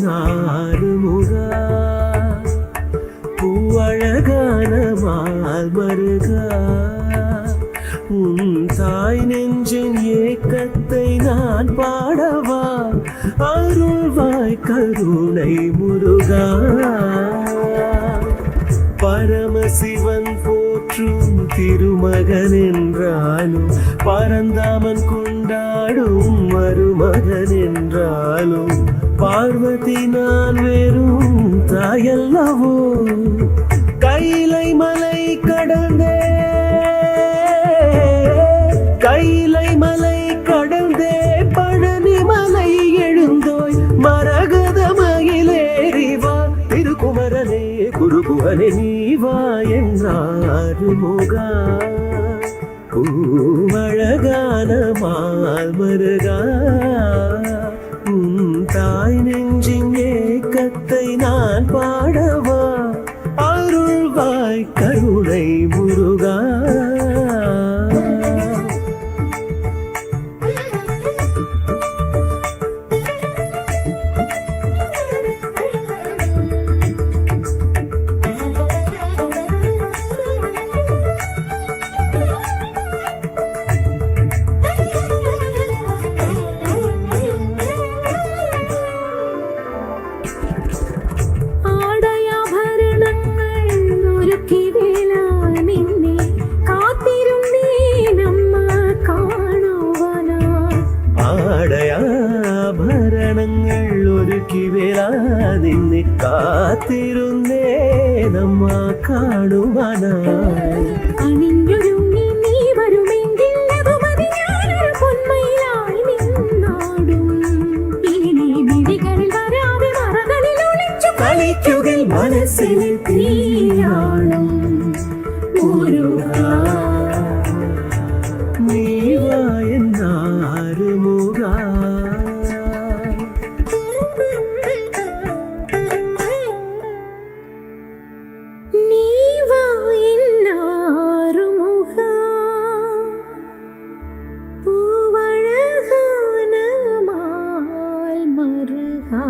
ஆறுமுகா பூவழகான mall மருகா உன் தாய் நெஞ்சின் ஏக்கத்தை நான் பாடவா அருள்வாய் கருணை முருகா பரமசிவன் போற்றும் திருமகன் என்றாலும் பரந்தாமன் கொண்டாடும் மருமகன் என்றாலும் பார்வதி நான் வெறும் தாயல்லவோ கைலை மலை கடந்தே கைலை மலை கடந்தே பழனி மலை எழுந்தோய் மரகத மயிலேறிவா திருக்குமரனே குருகுவனே நீவா என்றாறுமுகா பூவழகான மால் மருகா தாய் நெஞ்சின் ஏக்கத்தை நான் பாடவா அருள்வாய் கருணை முருகா ஆடயாபரணங்கள் ഒരുക്കി വേലാ നിന്നെ കാത്തിരുന്നേ നമ്മ കാണുവാനായി അണിഞ്ഞൊരുങ്ങി നീ വരുമെങ്കിൽ അതുമതി ഞാനൊരു പൊന്മയിലായി നിന്നാടും ഇനി മിഴികളിൽ വരാതെ മറകളിൽ ഒളിച്ചു കളിക്കുകിൽ മനസ്സിൽ തീയാളും മുരുകാ നീവാ എന്നാറുമുകാ பூவழகான மால் மருகா